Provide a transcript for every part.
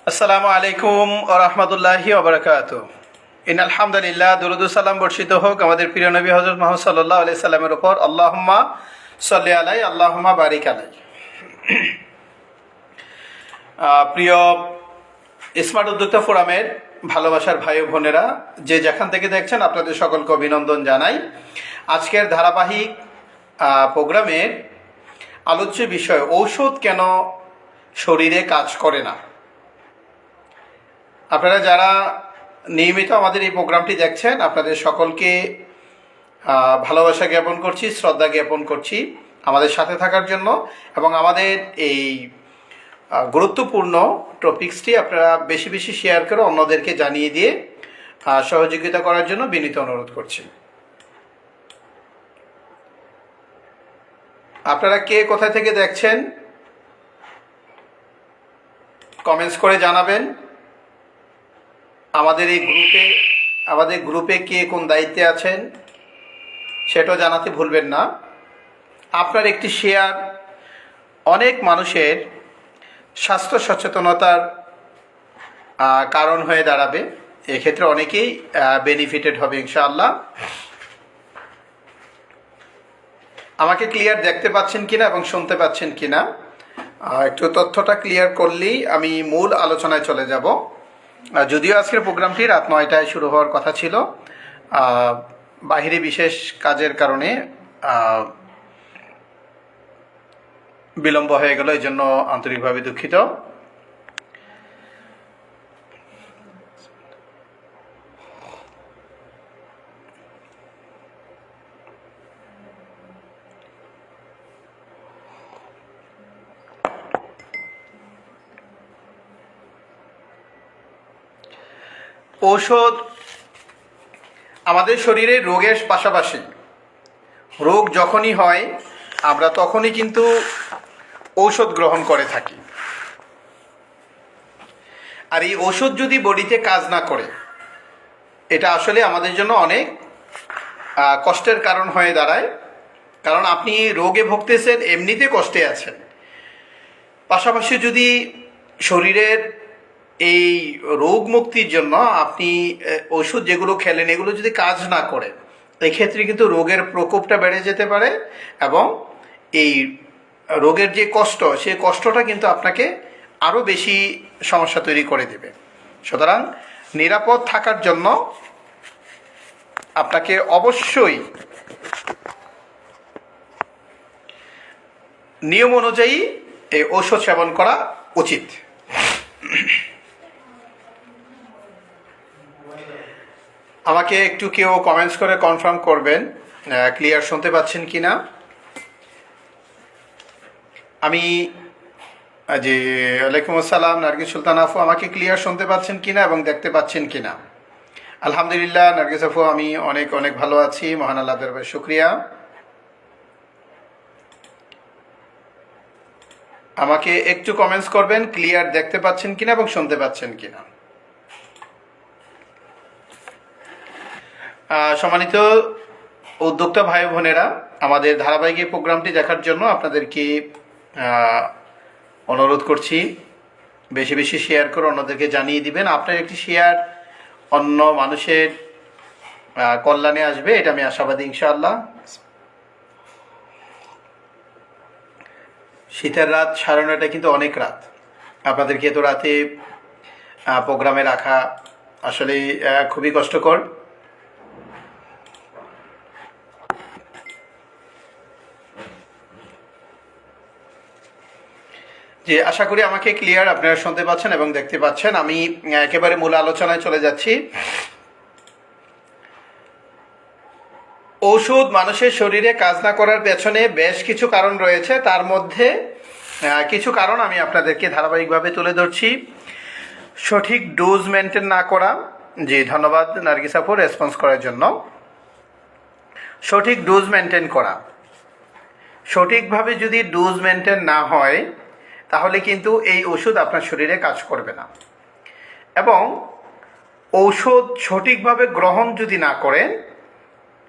আসসালামু আলাইকুম ওয়া রাহমাতুল্লাহি ওয়া বারাকাতুহু। ইন্নাল হামদুলিল্লাহ, দুরূদ ও সালাম বর্ষিত হোক আমাদের প্রিয় নবী হযরত মুহাম্মদ সাল্লাল্লাহু আলাইহি সাল্লামের উপর। আল্লাহুম্মা সাল্লি আলাইহি, আল্লাহুম্মা বারিক আলাইহি। প্রিয় স্মার্ট উদ্যোক্তা ফোরামের ভালোবাসার ভাই ও বোনেরা, যে যেখান থেকে দেখছেন আপনাদের সকলকে অভিনন্দন জানাই। আজকের ধারাবাহিক প্রোগ্রামের আলোচ্য বিষয় ঔষধ কেন শরীরে কাজ করে না। আপনারা যারা নিয়মিত আমাদের এই প্রোগ্রামটি দেখছেন, আপনাদের সকলকে ভালোবাসা জ্ঞাপন করছি, শ্রদ্ধা জ্ঞাপন করছি আমাদের সাথে থাকার জন্য, এবং আমাদের এই গুরুত্বপূর্ণ টপিকসটি আপনারা বেশি বেশি শেয়ার করে অন্যদেরকে জানিয়ে দিয়ে সহযোগিতা করার জন্য বিনীত অনুরোধ করছি। আপনারা কে কোথা থেকে দেখছেন কমেন্টস করে জানাবেন। আমাদের গ্রুপে কে কোন দায়িত্বে আছেন সেটাও জানাতে ভুলবেন না। আপনার একটি শেয়ার অনেক মানুষের স্বাস্থ্য সচেতনতার কারণ হয়ে দাঁড়াবে। এক্ষেত্রে অনেকেই বেনিফিটেড হবে ইনশাআল্লাহ। আমাকে ক্লিয়ার দেখতে পাচ্ছেন কিনা এবং শুনতে পাচ্ছেন কিনা একটু তথ্যটা ক্লিয়ার করলেই আমি মূল আলোচনায় চলে যাব। যদিও আজকের প্রোগ্রামটি রাত 9টায় শুরু হওয়ার কথা ছিল, বাহিরে বিশেষ কাজের কারণে বিলম্ব হয়ে গেল, এই জন্য আন্তরিকভাবে দুঃখিত। ঔষধ আমাদের শরীরে রোগের পাশাপাশি রোগ যখনই হয় আমরা তখনই কিন্তু ঔষধ গ্রহণ করে থাকি। আর এই ঔষধ যদি বডিতে কাজ না করে, এটা আসলে আমাদের জন্য অনেক কষ্টের কারণ হয়ে দাঁড়ায়। কারণ আপনি রোগে ভুগতেছেন, এমনিতে কষ্টে আছেন, পাশাপাশি যদি শরীরের এই রোগ মুক্তির জন্য আপনি ওষুধ যেগুলো খেলেন এগুলো যদি কাজ না করে, এক্ষেত্রে কিন্তু রোগের প্রকোপটা বেড়ে যেতে পারে এবং এই রোগের যে কষ্ট, সেই কষ্টটা কিন্তু আপনাকে আরও বেশি সমস্যা তৈরি করে দেবে। সুতরাং নিরাপদ থাকার জন্য আপনাকে অবশ্যই নিয়ম অনুযায়ী এই ঔষধ সেবন করা উচিত। আমাকে একটু কেউ কমেন্টস করে কনফার্ম করবেন ক্লিয়ার শুনতে পাচ্ছেন কিনা। আমি ওয়ালাইকুম আসসালাম নার্গিস সুলতান আফু, আমাকে ক্লিয়ার শুনতে পাচ্ছেন কিনা এবং দেখতে পাচ্ছেন কিনা। আলহামদুলিল্লাহ নার্গিস আফু, আমি অনেক অনেক ভালো আছি, মহান আল্লাহ দরবারে শুকরিয়া। আমাকে একটু কমেন্টস করবেন ক্লিয়ার দেখতে পাচ্ছেন কিনা এবং শুনতে পাচ্ছেন কিনা। সম্মানিত উদ্যোক্তা ভাই বোনেরা, আমাদের ধারাবাহিক এই প্রোগ্রামটি দেখার জন্য আপনাদেরকে অনুরোধ করছি বেশি বেশি শেয়ার করে অন্যদেরকে জানিয়ে দিবেন। আপনার একটি শেয়ার অন্য মানুষের কল্যাণে আসবে, এটা আমি আশাবাদী ইনশাআল্লাহ। শীতের রাত 9:30 কিন্তু অনেক রাত, আপনাদেরকে এত রাতে প্রোগ্রামে রাখা আসলে খুবই কষ্টকর। যে আশা করি আমাকে ক্লিয়ার আপনারা শুনতে পাচ্ছেন এবং দেখতে পাচ্ছেন। আমি একেবারে মূল আলোচনায় চলে যাচ্ছি। ঔষধ মানুষের শরীরে কাজ না করার পেছনে বেশ কিছু কারণ রয়েছে, তার মধ্যে কিছু কারণ আমি আপনাদেরকে ধারাবাহিকভাবে তুলে ধরছি। সঠিক ডোজ মেনটেন না করা। জি, ধন্যবাদ নার্গিস আপু রেসপন্স করার জন্য। সঠিক ডোজ মেনটেন করা, সঠিকভাবে যদি ডোজ মেনটেন না হয় তাহলে কিন্তু এই ওষুধ আপনার শরীরে কাজ করবে না। এবং ঔষধ সঠিকভাবে গ্রহণ যদি না করেন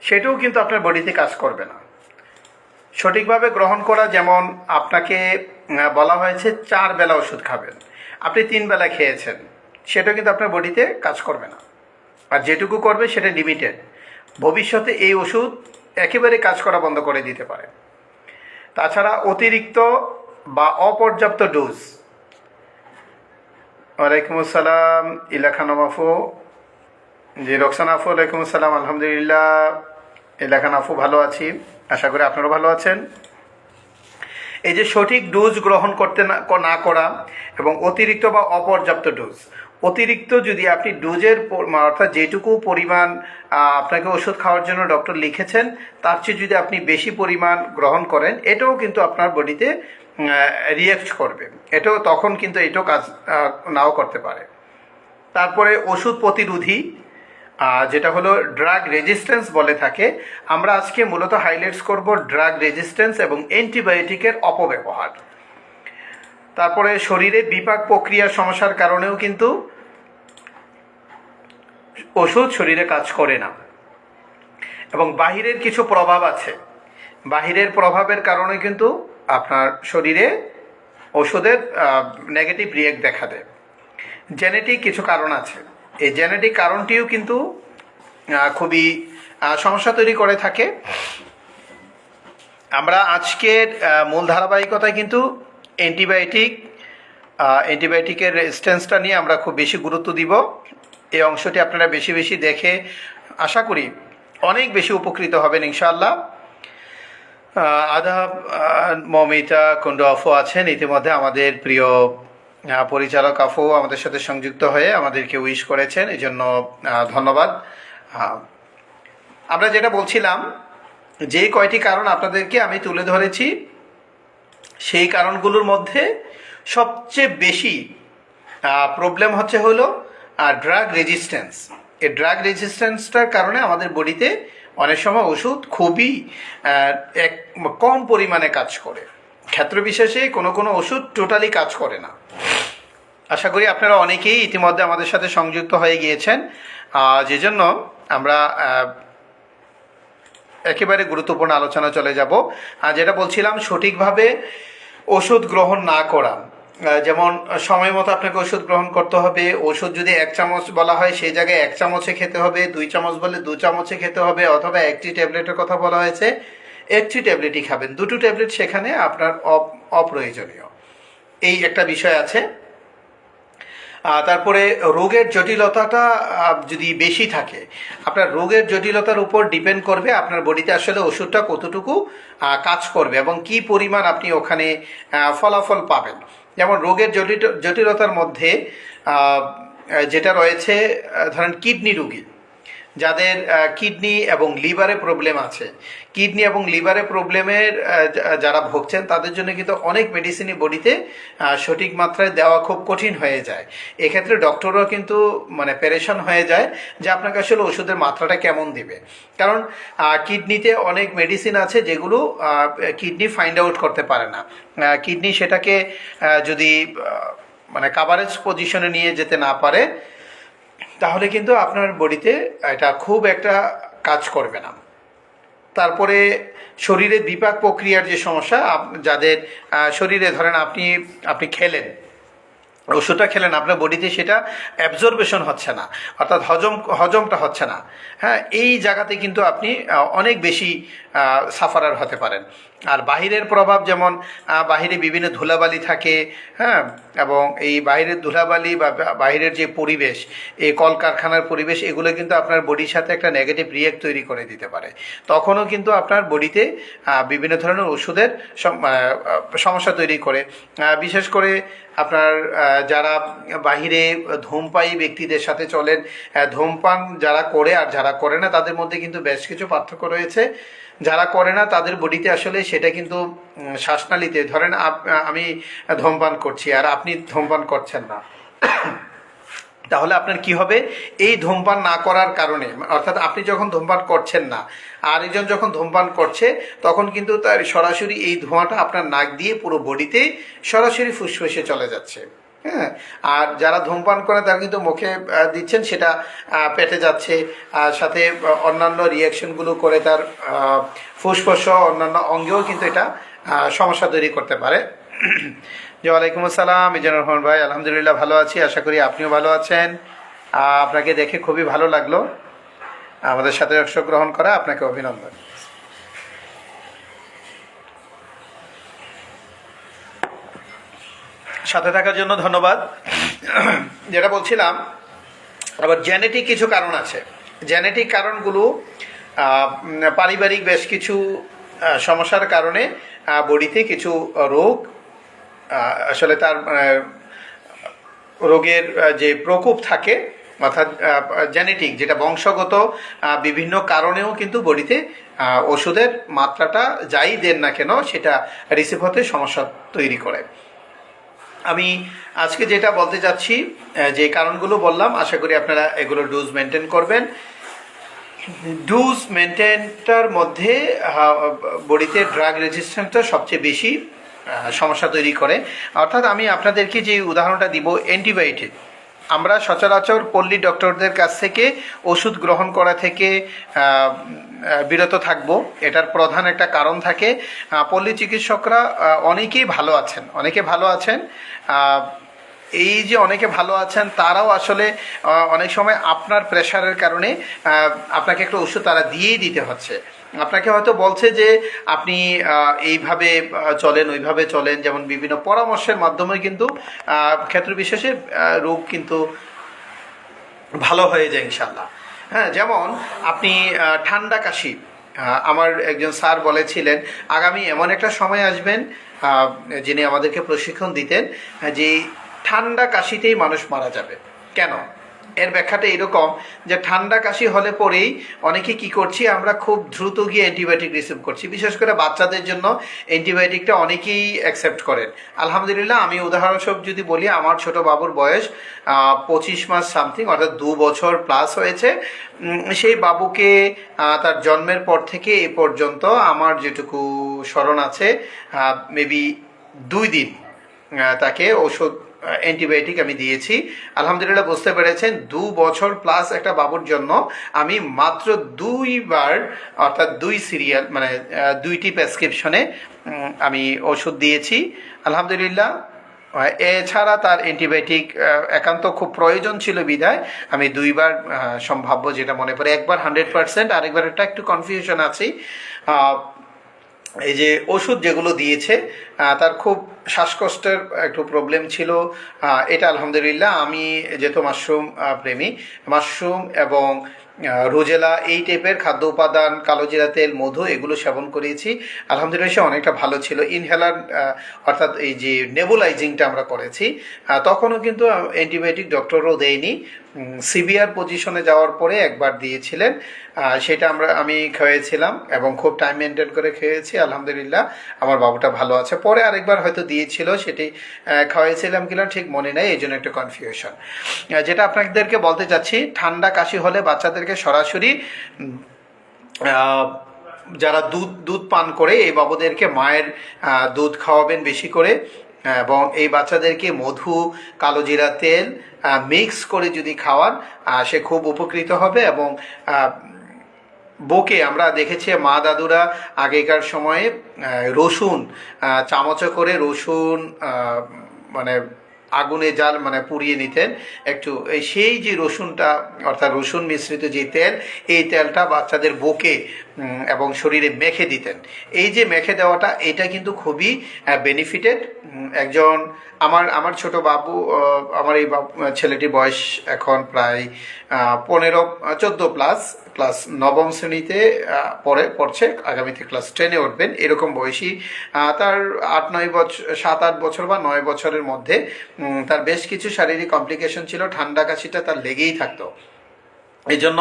সেটাও কিন্তু আপনার বডিতে কাজ করবে না। সঠিকভাবে গ্রহণ করা, যেমন আপনাকে বলা হয়েছে 4 বেলা ওষুধ খাবেন, আপনি 3 বেলা খেয়েছেন, সেটা কিন্তু আপনার বডিতে কাজ করবে না। আর যেটুকু করবে সেটা লিমিটেড। ভবিষ্যতে এই ওষুধ একেবারে কাজ করা বন্ধ করে দিতে পারে। তাছাড়া অতিরিক্ত বা অপর্যাপ্ত ডোজ। ওয়ালাইকুম আসসালাম ইলা খানম আফু। জি রোকসানা আফু, ওয়ালাইকুম আসসালাম। আলহামদুলিল্লাহ ইলা খান আফু, ভালো আছি, আশা করি আপনারা ভালো আছেন। এই যে সঠিক ডোজ গ্রহণ করতে না করা এবং অতিরিক্ত বা অপর্যাপ্ত ডোজ। অতিরিক্ত যদি আপনি ডোজের অর্থাৎ যেটুকু পরিমাণ আপনাকে ওষুধ খাওয়ার জন্য ডক্টর লিখেছেন তার চেয়ে যদি আপনি বেশি পরিমাণ গ্রহণ করেন, এটাও কিন্তু আপনার বডিতে রিঅ্যাক্ট করবে। এটাও তখন কিন্তু এটাও কাজ নাও করতে পারে। তারপরে ওষুধ প্রতিরোধী, যেটা হলো ড্রাগ রেজিস্ট্যান্স বলে থাকে। আমরা আজকে মূলত হাইলাইটস করব ড্রাগ রেজিস্ট্যান্স এবং অ্যান্টিবায়োটিকের অপব্যবহার। তারপরে শরীরে বিপাক প্রক্রিয়ার সমস্যার কারণেও কিন্তু ওষুধ শরীরে কাজ করে না। এবং বাহিরের কিছু প্রভাব আছে, বাহিরের প্রভাবের কারণে কিন্তু আপনার শরীরে ওষুধের নেগেটিভ রিঅ্যাক্ট দেখা দেয়। জেনেটিক কিছু কারণ আছে, এই জেনেটিক কারণটিও কিন্তু খুবই সমস্যা তৈরি করে থাকে। আমরা আজকের মূল ধারাবাহিকতায় কিন্তু অ্যান্টিবায়োটিকের রেজিস্ট্যান্সটা নিয়ে আমরা খুব বেশি গুরুত্ব দিব। এই অংশটি আপনারা বেশি বেশি দেখে আশা করি অনেক বেশি উপকৃত হবেন ইনশাআল্লাহ। আদাব, মমিতা কুন্ডু আফু আছেন ইতিমধ্যে, আমাদের প্রিয় পরিচালক আফু আমাদের সাথে সংযুক্ত হয়ে আমাদেরকে উইশ করেছেন, এই জন্য ধন্যবাদ। আমরা যেটা বলছিলাম, যে কয়টি কারণ আপনাদেরকে আমি তুলে ধরেছি, সেই কারণগুলোর মধ্যে সবচেয়ে বেশি প্রবলেম হলো ড্রাগ রেজিস্ট্যান্স। এই ড্রাগ রেজিস্ট্যান্সটার কারণে আমাদের বডিতে অনেক সময় ওষুধ খুবই কম পরিমাণে কাজ করে। ক্ষেত্র বিশেষে কোনো ওষুধ টোটালি কাজ করে না। আশা করি আপনারা অনেকেই ইতিমধ্যে আমাদের সাথে সংযুক্ত হয়ে গিয়েছেন, যে জন্য আমরা একেবারে গুরুত্বপূর্ণ আলোচনা চলে যাব। যেটা বলছিলাম, সঠিকভাবে ওষুধ গ্রহণ না করা। যেমন সময় মতো আপনাকে ওষুধ গ্রহণ করতে হবে। ওষুধ যদি 1 চামচ বলা হয় সেই জায়গায় 1 চামচে খেতে হবে, 2 চামচ বলে 2 চামচে খেতে হবে, অথবা 1টি ট্যাবলেটের কথা বলা হয়েছে 1টি ট্যাবলেটই খাবেন, 2টো ট্যাবলেট সেখানে আপনার অপ্রয়োজনীয়। এই একটা বিষয় আছে। তারপরে রোগের জটিলতাটা যদি বেশি থাকে, আপনার রোগের জটিলতার উপর ডিপেন্ড করবে আপনার বডিতে আসলে ওষুধটা কতটুকু কাজ করবে এবং কি পরিমাণ আপনি ওখানে ফলাফল পাবেন। যেমন রোগের জটিলতার মধ্যে যেটা রয়েছে, ধরেন কিডনি রোগী, যাদের কিডনি এবং লিভারে প্রবলেম আছে, কিডনি এবং লিভারে প্রবলেমের যারা ভুগছেন তাদের জন্য কিন্তু অনেক মেডিসিনই বডিতে সঠিক মাত্রায় দেওয়া খুব কঠিন হয়ে যায়। এক্ষেত্রে ডক্টররাও কিন্তু পেরেশান হয়ে যায় যে আপনাকে আসলে ওষুধের মাত্রাটা কেমন দিবে। কারণ কিডনিতে অনেক মেডিসিন আছে যেগুলো কিডনি ফাইন্ড আউট করতে পারে না। কিডনি সেটাকে যদি কাভারেজ পজিশনে নিয়ে যেতে না পারে, তাহলে কিন্তু আপনার বডিতে এটা খুব একটা কাজ করবে না। তারপরে শরীরে বিপাক প্রক্রিয়ার যে সমস্যা, যাদের শরীরে ধরেন আপনি খেলেন, ওষুধটা খেলেন, আপনার বডিতে সেটা অ্যাবজর্বেশন হচ্ছে না, অর্থাৎ হজমটা হচ্ছে না। হ্যাঁ, এই জায়গাতে কিন্তু আপনি অনেক বেশি সাফারার হতে পারেন। আর বাহিরের প্রভাব, যেমন বাহিরে বিভিন্ন ধুলাবালি থাকে, হ্যাঁ, এবং এই বাহিরের ধুলাবালি বা বাহিরের যে পরিবেশ, এই কলকারখানার পরিবেশ, এগুলো কিন্তু আপনার বডির সাথে একটা নেগেটিভ রিঅ্যাক্ট তৈরি করে দিতে পারে। তখনও কিন্তু আপনার বডিতে বিভিন্ন ধরনের ওষুধের সমস্যা তৈরি করে। বিশেষ করে আপনার যারা বাহিরে ধূমপায়ী ব্যক্তিদের সাথে চলেন, ধূমপান যারা করে আর যারা করে না তাদের মধ্যে কিন্তু বেশ কিছু পার্থক্য রয়েছে। যারা করে না তাদের বডিতে আসলে সেটা কিন্তু শ্বাসনালীতে, ধরেন আমি ধূমপান করছি আর আপনি ধূমপান করছেন না, তাহলে আপনার কি হবে? এই ধূমপান না করার কারণে, অর্থাৎ আপনি যখন ধূমপান করছেন না, আরেকজন যখন ধূমপান করছে, তখন কিন্তু তার সরাসরি এই ধোঁয়াটা আপনার নাক দিয়ে পুরো বডিতে সরাসরি ফুসফুসে চলে যাচ্ছে। হ্যাঁ, আর যারা ধূমপান করে তারা কিন্তু মুখে দিচ্ছেন, সেটা পেটে যাচ্ছে, সাথে অন্যান্য রিয়াকশনগুলো করে তার ফুসফুস অন্যান্য অঙ্গেও কিন্তু এটা সমস্যা তৈরি করতে পারে। জি, ওয়ালাইকুম আসসালাম মিজানুর রহমান ভাই, আলহামদুলিল্লাহ ভালো আছি, আশা করি আপনিও ভালো আছেন। আপনাকে দেখে খুবই ভালো লাগলো, আমাদের সাথে অংশগ্রহণ করা, আপনাকে অভিনন্দন। সাথে থাকার জন্য ধন্যবাদ। যেটা বলছিলাম, আবার জেনেটিক কিছু কারণ আছে। জেনেটিক কারণগুলো পারিবারিক বেশ কিছু সমস্যার কারণে বডিতে কিছু রোগ, আসলে তার রোগের যে প্রকোপ থাকে, অর্থাৎ জেনেটিক, যেটা বংশগত বিভিন্ন কারণেও কিন্তু বডিতে ওষুধের মাত্রাটা যাই দেন না কেন সেটা রিসিভ হতে সমস্যা তৈরি করে। আমি আজকে যেটা বলতে চাচ্ছি, যে কারণগুলো বললাম, আশা করি আপনারা এগুলো ডোজ মেনটেন করবেন। ডোজ মেনটেনটার মধ্যে বডিতে ড্রাগ রেজিস্ট্যান্সটা সবচেয়ে বেশি সমস্যা তৈরি করে। অর্থাৎ আমি আপনাদেরকে যে উদাহরণটা দিব, অ্যান্টিবায়োটিক। আমরা সচরাচর পল্লী ডক্টরদের কাছ থেকে ওষুধ গ্রহণ করা থেকে বিরত থাকব। এটার প্রধান একটা কারণ থাকে, পল্লী চিকিৎসকরা অনেকে ভালো আছেন। এই যে অনেকে ভালো আছেন, তারাও আসলে অনেক সময় আপনার প্রেশারের কারণে আপনাকে একটা ওষুধ তারা দিয়েই দিতে হচ্ছে। আপনাকে হয়তো বলছে যে আপনি এইভাবে চলেন, ওইভাবে চলেন, যেমন বিভিন্ন পরামর্শের মাধ্যমে কিন্তু ক্ষেত্র বিশেষে রোগ কিন্তু ভালো হয়ে যায় ইনশাল্লাহ। হ্যাঁ, যেমন আপনি ঠান্ডা কাশি, আমার একজন স্যার বলেছিলেন আগামী এমন একটা সময় আসবেন, যিনি আমাদেরকে প্রশিক্ষণ দিতেন, যে ঠান্ডা কাশিতেই মানুষ মারা যাবে। কেন? এর ব্যাখ্যাটা এরকম যে ঠান্ডা কাশি হলে পরেই অনেকে কি করছি, আমরা খুব দ্রুত গিয়ে অ্যান্টিবায়োটিক রিসিভ করছি। বিশেষ করে বাচ্চাদের জন্য অ্যান্টিবায়োটিকটা অনেকেই অ্যাকসেপ্ট করেন। আলহামদুলিল্লাহ, আমি উদাহরণস্বরূপ যদি বলি, আমার ছোট বাবুর বয়স 25 মাস সামথিং, অর্থাৎ 2 বছর প্লাস হয়েছে। সেই বাবুকে তার জন্মের পর থেকে এ পর্যন্ত আমার যেটুকু স্মরণ আছে, মেবি 2 দিন তাকে ওষুধ অ্যান্টিবায়োটিক আমি দিয়েছি। আলহামদুলিল্লাহ, বুঝতে পেরেছেন, 2 বছর প্লাস একটা বাবুর জন্য আমি মাত্র 2 বার, অর্থাৎ 2 সিরিয়াল, মানে 2টি প্রেসক্রিপশনে আমি ওষুধ দিয়েছি। আলহামদুলিল্লাহ, এছাড়া তার অ্যান্টিবায়োটিক একান্ত খুব প্রয়োজন ছিল বিধায় আমি 2 বার সম্ভাব্য, যেটা মনে পড়ে, একবার 100%, আরেকবার একটা একটু কনফিউশন আছে। এই যে ওষুধ যেগুলো দিয়েছে, তার খুব শ্বাসকষ্টের একটু প্রবলেম ছিল। এটা আলহামদুলিল্লাহ, আমি যেহেতু মাশরুম প্রেমী, মাশরুম এবং রোজেলা এই টাইপের খাদ্য উপাদান, কালোজিরা তেল, মধু, এগুলো সেবন করিয়েছি। আলহামদুলিল্লাহ, সে অনেকটা ভালো ছিল। ইনহেলার, অর্থাৎ এই যে নেবুলাইজিংটা আমরা করেছি, তখনও কিন্তু অ্যান্টিবায়োটিক ডক্টরও দেয়নি। সিভিয়ার পজিশনে যাওয়ার পরে একবার দিয়েছিলেন, সেটা আমি খেয়েছিলাম এবং খুব টাইম মেনটেন করে খেয়েছি। আলহামদুলিল্লাহ, আমার বাবুটা ভালো আছে। পরে আরেকবার হয়তো দিয়েছিল, সেটি খাওয়াইছিলাম কিনা ঠিক মনে নেই, এই জন্য একটা কনফিউশন। যেটা আপনাদেরকে বলতে চাচ্ছি, ঠান্ডা কাশি হলে বাচ্চাদেরকে সরাসরি যারা দুধ পান করে, এই বাবুদেরকে মায়ের দুধ খাওয়াবেন বেশি করে, এবং এই বাচ্চাদেরকে মধু, কালোজিরা তেল মিক্স করে যদি খাওয়ান, সে খুব উপকৃত হবে। এবং বউকে আমরা দেখেছি, মা দাদুরা আগেকার সময়ে রসুন, চামচে করে রসুন মানে আগুনে জাল, মানে পুড়িয়ে নিতেন একটু, সেই যে রসুনটা, অর্থাৎ রসুন মিশ্রিত যে তেল, এই তেলটা বাচ্চাদের বুকে এবং শরীরে মেখে দিতেন। এই যে মেখে দেওয়াটা, এটা কিন্তু খুবই বেনিফিটেড। একজন আমার ছোট বাবু, আমার এই ছেলেটির বয়স এখন প্রায় 14 প্লাস, ক্লাস 9ম শ্রেণীতে পড়ছে, আগামীতে ক্লাস 10-এ উঠবেন, এরকম বয়সী। তার 8-9 বছর, 7-8 বছর বা 9 বছরের মধ্যে তার বেশ কিছু শারীরিক কমপ্লিকেশন ছিল, ঠান্ডা কাশিটা তার লেগেই থাকতো। এই জন্য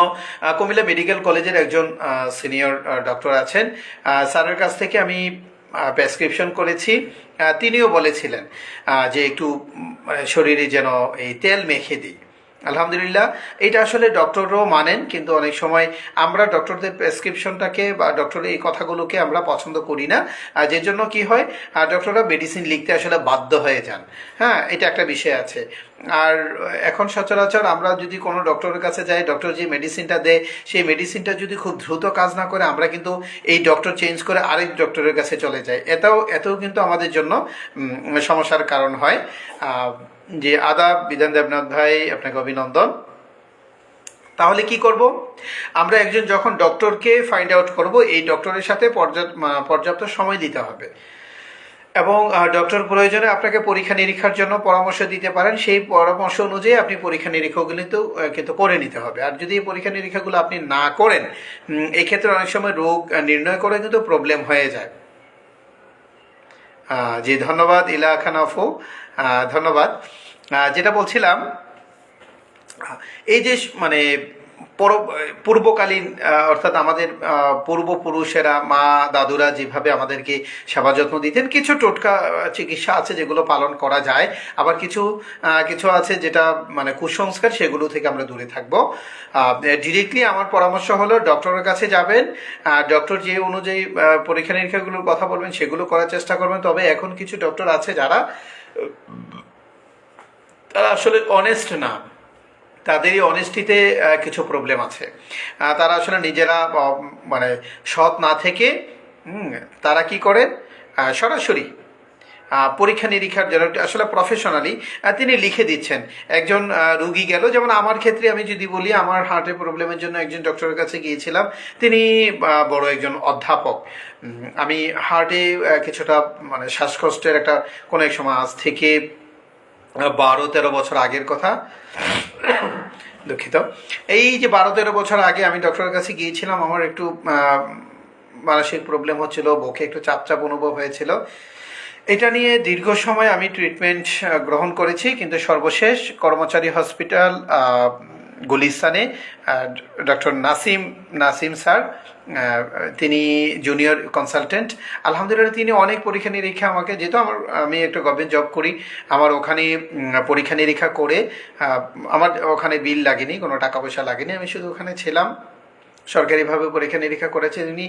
কুমিল্লা মেডিকেল কলেজের একজন সিনিয়র ডক্টর আছেন, স্যারের কাছ থেকে আমি প্রেসক্রিপশন করেছি। তিনিও বলেছিলেন যে একটু শরীরে যেন এই তেল মেখে দিই। আলহামদুলিল্লাহ, এটা আসলে ডক্টরও মানেন, কিন্তু অনেক সময় আমরা ডক্টরদের প্রেসক্রিপশনটাকে বা ডক্টরের এই কথাগুলোকে আমরা পছন্দ করি না, আর যে জন্য কি হয়, ডক্টররা মেডিসিন লিখতে আসলে বাধ্য হয়ে যান। হ্যাঁ, এটা একটা বিষয় আছে। আর এখন সচরাচর আমরা যদি কোনো ডক্টরের কাছে যাই, ডক্টর যে মেডিসিনটা দেয় সেই মেডিসিনটা যদি খুব দ্রুত কাজ না করে, আমরা কিন্তু এই ডক্টর চেঞ্জ করে আরেক ডক্টরের কাছে চলে যাই। এতেও কিন্তু আমাদের জন্য সমস্যার কারণ হয়। যে আদাব বিধান দেবনাথ ভাই, আপনাকে অভিনন্দন। তাহলে কি করব, আমরা একজন যখন ডক্টরকে ফাইন্ড আউট করব, এই ডক্টরের সাথে পর্যাপ্ত সময় দিতে হবে, এবং ডক্টর প্রয়োজনে আপনাকে পরীক্ষা নিরীক্ষার জন্য পরামর্শ দিতে পারেন। সেই পরামর্শ অনুযায়ী আপনি পরীক্ষা নিরীক্ষাগুলি কিন্তু করে নিতে হবে। আর যদি এই পরীক্ষা নিরীক্ষাগুলো আপনি না করেন, এই ক্ষেত্রে অনেক সময় রোগ নির্ণয় করে কিন্তু প্রবলেম হয়ে যায়। জি, ধন্যবাদ ইলা খান আফু, ধন্যবাদ। যেটা বলছিলাম, এই যে মানে পূর্বকালীন, অর্থাৎ আমাদের পূর্বপুরুষেরা, মা দাদুরা যেভাবে আমাদেরকে সেবা যত্ন দিতেন, কিছু টোটকা চিকিৎসা আছে যেগুলো পালন করা যায়, আবার কিছু আছে যেটা মানে কুসংস্কার, সেগুলো থেকে আমরা দূরে থাকবো। ডিরেক্টলি আমার পরামর্শ হলো ডক্টরের কাছে যাবেন, ডক্টর যে অনুযায়ী পরীক্ষা নিরীক্ষাগুলোর কথা বলবেন সেগুলো করার চেষ্টা করবেন। তবে এখন কিছু ডক্টর আছে যারা আসলে অনেস্ট না, তাদেরই অনেস্টিতে কিছু প্রবলেম আছে। তারা আসলে নিজেরা মানে সৎ না থেকে তারা কি করেন, সরাসরি পরীক্ষা নিরীক্ষার জন্য আসলে প্রফেশনালি তিনি লিখে দিচ্ছেন। একজন রুগী গেল, যেমন আমার ক্ষেত্রে আমি যদি বলি, আমার হার্টের প্রবলেমের জন্য একজন ডক্টরের কাছে গিয়েছিলাম। তিনি বড় একজন অধ্যাপক। আমি হার্টে কিছুটা মানে শ্বাসকষ্টের একটা কোনো এক সময়, আজ থেকে 12-13 বছর আগের কথা, দুঃখিত, এই যে 12-13 বছর আগে আমি ডক্টরের কাছে গিয়েছিলাম। আমার একটু মানসিক প্রবলেম হচ্ছিল, বুকে একটু চাপ চাপ অনুভব হয়েছিল। এটা নিয়ে দীর্ঘ সময় আমি ট্রিটমেন্ট গ্রহণ করেছি, কিন্তু সর্বশেষ কর্মচারী হসপিটাল গুলিস্তানে ডক্টর নাসিম স্যার, তিনি জুনিয়র কনসালটেন্ট। আলহামদুলিল্লাহ, তিনি অনেক পরীক্ষা নিরীক্ষা আমাকে, যেহেতু আমি একটা গভর্নমেন্ট জব করি, আমার ওখানে পরীক্ষা নিরীক্ষা করে আমার ওখানে বিল লাগেনি, কোনো টাকা পয়সা লাগেনি, আমি শুধু ওখানে ছিলাম। সরকারিভাবে পরীক্ষা নিরীক্ষা করেছে তিনি,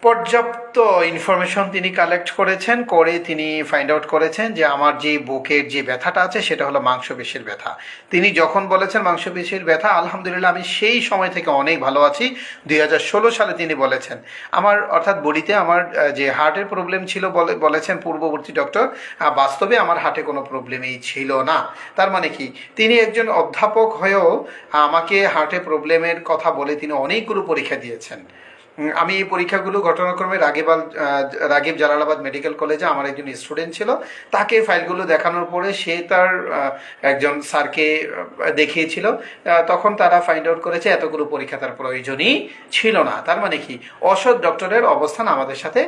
পর্যাপ্ত ইনফরমেশন তিনি কালেক্ট করেছেন, করে তিনি ফাইন্ড আউট করেছেন যে আমার যে বুকের যে ব্যথাটা আছে সেটা হলো মাংসপেশির ব্যথা। তিনি যখন বলেছেন মাংসপেশির ব্যথা, আলহামদুলিল্লাহ আমি সেই সময় থেকে অনেক ভালো আছি। 2016 সালে তিনি বলেছেন আমার, অর্থাৎ বডিতে আমার যে হার্টের প্রবলেম ছিল বলেছেন পূর্ববর্তী ডক্টর, বাস্তবে আমার হার্টে কোনো প্রবলেমই ছিল না। তার মানে কি, তিনি একজন অধ্যাপক হয়েও আমাকে হার্টের প্রবলেমের কথা বলে তিনি অনেকগুলো পরীক্ষা দিয়েছেন। আমি এই পরীক্ষাগুলো ঘটনাক্রমে রাগিব জালালাবাদ মেডিকেল কলেজে আমার একজন স্টুডেন্ট ছিল, তাকে ফাইলগুলো দেখানোর পরে সে তার একজন স্যারকে দেখিয়েছিল। তখন তারা ফাইন্ড আউট করেছে এতগুলো পরীক্ষা তার প্রয়োজনই ছিল না। তার মানে কি, অসৎ ডক্টরের অবস্থান আমাদের সাথে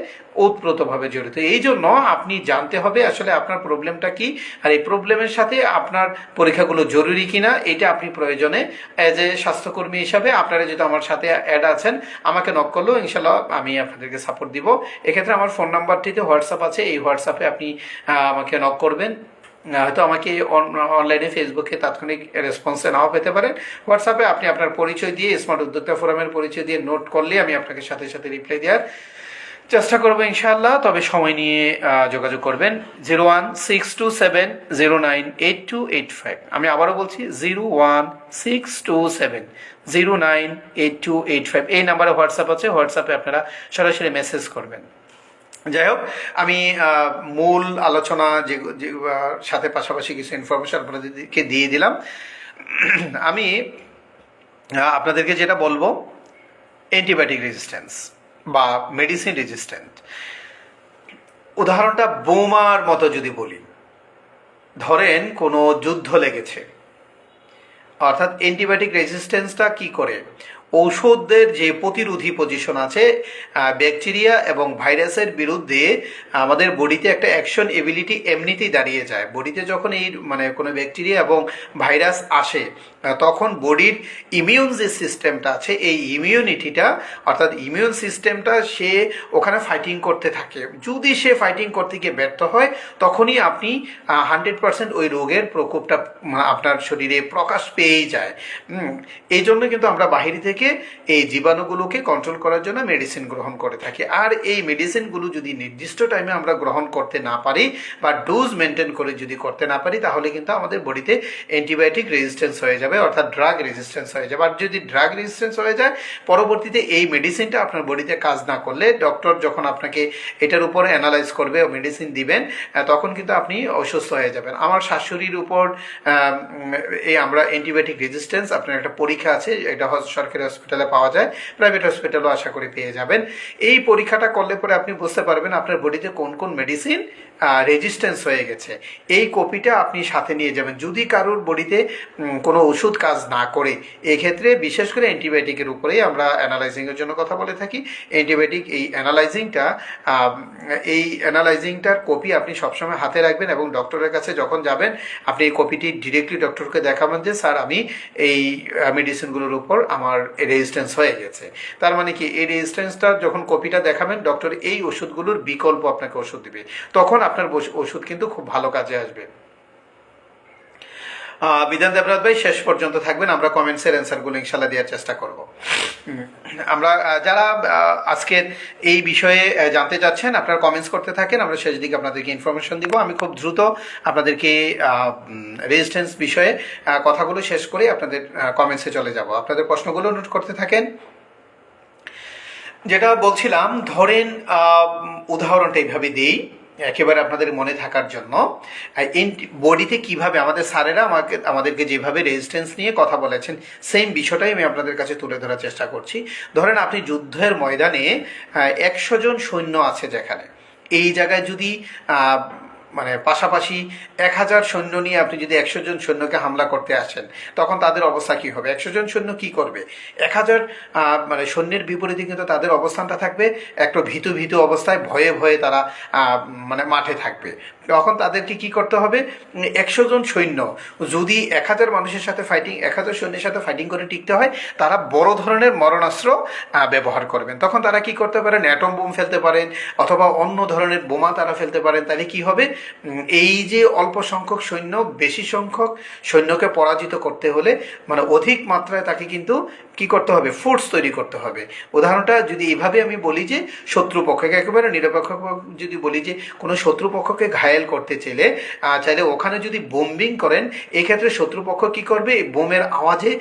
ওতপ্রোতভাবে জড়িত। এই জন্য আপনি জানতে হবে আসলে আপনার প্রবলেমটা কি, আর এই প্রবলেমের সাথে আপনার পরীক্ষাগুলো জরুরি কিনা, এটা আপনি প্রয়োজনে অ্যাজ এ স্বাস্থ্যকর্মী হিসাবে, আপনারা যেহেতু আমার সাথে অ্যাড আছেন, আমাকে নক করলেও ইনশাল্লাহ আমি আপনাদেরকে সাপোর্ট দিব। এক্ষেত্রে আমার ফোন নাম্বারটিতে হোয়াটসঅ্যাপ আছে, এই হোয়াটসঅ্যাপে আপনি আমাকে নক করবেন। হয়তো আমাকে অনলাইনে ফেসবুকে তাৎক্ষণিক রেসপন্সে নাও পেতে পারেন। হোয়াটসঅ্যাপে আপনি আপনার পরিচয় দিয়ে, স্মার্ট উদ্যোক্তা ফোরামের পরিচয় দিয়ে নোট করলে আমি আপনাকে সাথে সাথে রিপ্লাই দেওয়ার চেষ্টা করবো ইনশাআল্লাহ। তবে সময় নিয়ে যোগাযোগ করবেন। 01627098285। আমি আবারও বলছি 01627098285। এই নাম্বারে হোয়াটসঅ্যাপ আছে, হোয়াটসঅ্যাপে আপনারা সরাসরি মেসেজ করবেন। যাই হোক, আমি মূল আলোচনা যে সাথে পাশাপাশি কিছু ইনফরমেশন আপনাদেরকে দিয়ে দিলাম। আমি আপনাদেরকে যেটা বলবো, অ্যান্টিবায়োটিক রেজিস্ট্যান্স বা মেডিসিন রেজিস্ট্যান্ট, উদাহরণটা বোমার মতো যদি বলি, ধরেন কোনো যুদ্ধ লেগেছে, অর্থাৎ অ্যান্টিবায়োটিক রেজিস্ট্যান্সটা কি করে, ঔষধের যে প্রতিরোধী পজিশন আছে ব্যাকটেরিয়া এবং ভাইরাসের বিরুদ্ধে আমাদের বডিতে একটা অ্যাকশন এবিলিটি এমনিতেই দাঁড়িয়ে যায়। বডিতে যখন এই কোনো ব্যাকটেরিয়া এবং ভাইরাস আসে তখন বডির ইমিউন যে সিস্টেমটা আছে এই ইমিউনিটিটা অর্থাৎ ইমিউন সিস্টেমটা সে ওখানে ফাইটিং করতে থাকে। যদি সে ফাইটিং করতে গিয়ে ব্যর্থ হয় তখনই আপনি 100% ওই রোগের প্রকোপটা আপনার শরীরে প্রকাশ পেয়েই যায়। এই জন্য কিন্তু আমরা বাহির থেকে এই জীবাণুগুলোকে কন্ট্রোল করার জন্য মেডিসিন গ্রহণ করে থাকি। আর এই মেডিসিনগুলো যদি নির্দিষ্ট টাইমে আমরা গ্রহণ করতে না পারি বা ডোজ মেনটেন করে যদি করতে না পারি তাহলে কিন্তু আমাদের বডিতে অ্যান্টিবায়োটিক রেজিস্ট্যান্স হয়ে যাবে অর্থাৎ ড্রাগ রেজিস্ট্যান্স হয়ে যাবে। আর যদি ড্রাগ রেজিস্ট্যান্স হয়ে যায় পরবর্তীতে এই মেডিসিনটা আপনার বডিতে কাজ না করলে ডক্টর যখন আপনাকে এটার উপর অ্যানালাইজ করবে ও মেডিসিন দিবেন তখন কিন্তু আপনি অসুস্থ হয়ে যাবেন। আমার শাশুড়ির উপর এই আমরা অ্যান্টিবায়োটিক রেজিস্ট্যান্স আপনার একটা পরীক্ষা আছে, এটা সরকারি হসপিটালে পাওয়া যায়, প্রাইভেট হসপিটালও আশা করি পেয়ে যাবেন। এই পরীক্ষাটা করলে পরে আপনি বুঝতে পারবেন আপনার বডিতে কোন কোন মেডিসিন রেজিস্ট্যান্স হয়ে গেছে। এই কপিটা আপনি সাথে নিয়ে যাবেন। যদি কারোর বডিতে কোনো ওষুধ কাজ না করে এক্ষেত্রে বিশেষ করে অ্যান্টিবায়োটিকের উপরেই আমরা অ্যানালাইজিংয়ের জন্য কথা বলে থাকি। অ্যান্টিবায়োটিক এই অ্যানালাইজিংটার কপি আপনি সবসময় হাতে রাখবেন এবং ডক্টরের কাছে যখন যাবেন আপনি এই কপিটি ডিরেক্টলি ডক্টরকে দেখাবেন যে স্যার আমি এই মেডিসিনগুলোর উপর আমার রেজিস্ট্যান্স হয়ে গেছে। তার মানে কি এই রেজিস্ট্যান্সটা যখন কপিটা দেখাবেন ডক্টর এই ওষুধগুলোর বিকল্প আপনাকে ওষুধ দিবে, তখন আপনার ওষুধ কিন্তু খুব ভালো কাজে আসবে। বিধান দেবরাত ভাই শেষ পর্যন্ত থাকবেন, আমরা কমেন্টসের অ্যান্সারগুলো ইনশাল্লাহ দেওয়ার চেষ্টা করব। আমরা যারা আজকের এই বিষয়ে জানতে চাচ্ছেন আপনারা কমেন্টস করতে থাকেন, আমরা শেষ দিকে আপনাদেরকে ইনফরমেশন দিব। আমি খুব দ্রুত আপনাদেরকে রেজিস্ট্যান্স বিষয়ে কথাগুলো শেষ করে আপনাদের কমেন্টসে চলে যাব। আপনাদের প্রশ্নগুলো নোট করতে থাকেন। যেটা বলছিলাম, ধরেন উদাহরণটা এইভাবে দিই একেবারে আপনাদের মনে থাকার জন্য। বডিতে কিভাবে আমাদের স্যারেরা আমাদেরকে যেভাবে রেজিস্ট্যান্স নিয়ে কথা বলেছেন সেম বিষয়টাই আমি আপনাদের কাছে তুলে ধরার চেষ্টা করছি। ধরেন আপনি যুদ্ধের ময়দানে 100 জন সৈন্য আছে, যেখানে এই জায়গায় যদি পাশাপাশি 1000 সৈন্য নিয়ে আপনি যদি 100 জন সৈন্যকে হামলা করতে আসেন তখন তাদের অবস্থা কী হবে? 100 জন সৈন্য কী করবে? 1000 সৈন্যের বিপরীতে কিন্তু তাদের অবস্থানটা থাকবে একটু ভীতু ভীতু অবস্থায়, ভয়ে ভয়ে তারা মাঠে থাকবে। তখন তাদেরকে কি করতে হবে? 100 জন সৈন্য যদি 1000 মানুষের সাথে 1000 সৈন্যের সাথে ফাইটিং করে টিকতে হয়, তারা বড় ধরনের মরণাস্ত্র ব্যবহার করবেন। তখন তারা কি করতে পারেন? অ্যাটম বোম ফেলতে পারেন অথবা অন্য ধরনের বোমা তারা ফেলতে পারেন। তাহলে কি হবে? এই যে অল্প সংখ্যক সৈন্য বেশি সংখ্যক সৈন্যকে পরাজিত করতে হলে অধিক মাত্রায় তাকে কিন্তু কি করতে হবে? ফোর্স তৈরি করতে হবে। উদাহরণটা যদি এইভাবে আমি বলি যে শত্রুপক্ষকে একেবারে নিরপেক্ষ যদি বলি যে কোনো শত্রুপক্ষকে ঘায়েল করতে চাইলে ওখানে যদি বোম্বিং করেন, এক্ষেত্রে শত্রুপক্ষ কি করবে? বোমের আওয়াজে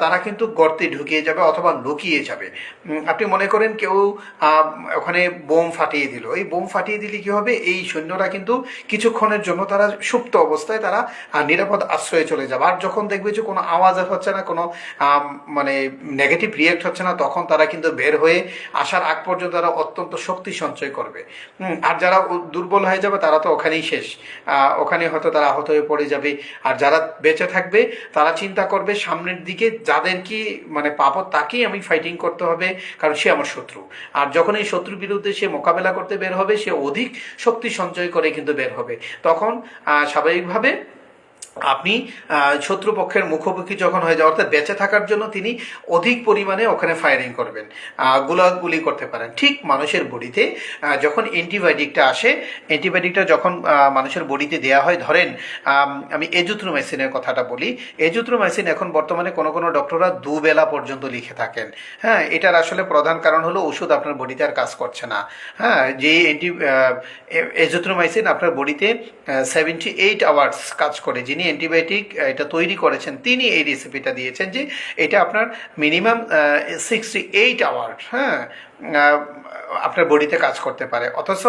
তারা কিন্তু গর্তে ঢুকিয়ে যাবে অথবা লুকিয়ে যাবে। আপনি মনে করেন কেউ ওখানে বোম ফাটিয়ে দিল, এই বোম ফাটিয়ে দিলে কি হবে? এই সৈন্যরা কিন্তু কিছুক্ষণের জন্য তারা সুপ্ত অবস্থায় তারা নিরাপদ আশ্রয়ে চলে যাবে। আর যখন দেখবে যে কোনো আওয়াজ হচ্ছে না, কোনো নেগেটিভ রিয়েক্ট হচ্ছে না, তখন তারা কিন্তু বের হয়ে আসার আগ পর্যন্ত তারা অত্যন্ত শক্তি সঞ্চয় করবে। আর যারা দুর্বল হয়ে যাবে তারা তো ওখানেই শেষ, ওখানে হয়তো তারা আহত হয়ে পড়ে যাবে। আর যারা বেঁচে থাকবে তারা চিন্তা করবে সামনের দিকে যাদের কি পাবো তাকেই আমি ফাইটিং করতে হবে, কারণ সে আমার শত্রু। আর যখন এই শত্রুর বিরুদ্ধে সে মোকাবেলা করতে বের হবে সে অধিক শক্তি সঞ্চয় করে কিন্তু বের হবে। তখন স্বাভাবিকভাবে আপনি শত্রুপক্ষের মুখোমুখি যখন হয়ে যায়, অর্থাৎ বেঁচে থাকার জন্য তিনি অধিক পরিমাণে ওখানে ফায়ারিং করবেন, গুলাগুলি করতে পারেন। ঠিক মানুষের বডিতে যখন অ্যান্টিবায়োটিকটা আসে, অ্যান্টিবায়োটিকটা যখন মানুষের বডিতে দেওয়া হয়, ধরেন আমি এজিথ্রোমাইসিনের কথাটা বলি। এজিথ্রোমাইসিন এখন বর্তমানে কোনো কোনো ডক্টররা 2 বেলা পর্যন্ত লিখে থাকেন। হ্যাঁ, এটার আসলে প্রধান কারণ হলো ওষুধ আপনার বডিতে আর কাজ করছে না। হ্যাঁ, যে এজিথ্রোমাইসিন আপনার বডিতে 78 আওয়ার্স কাজ করে। যিনি অ্যান্টিবায়োটিক এটা তৈরি করেছেন তিনি এই রেসিপিটা দিয়েছেন যে এটা আপনার মিনিমাম 68 আওয়ার আপনার বডিতে কাজ করতে পারে। অথচ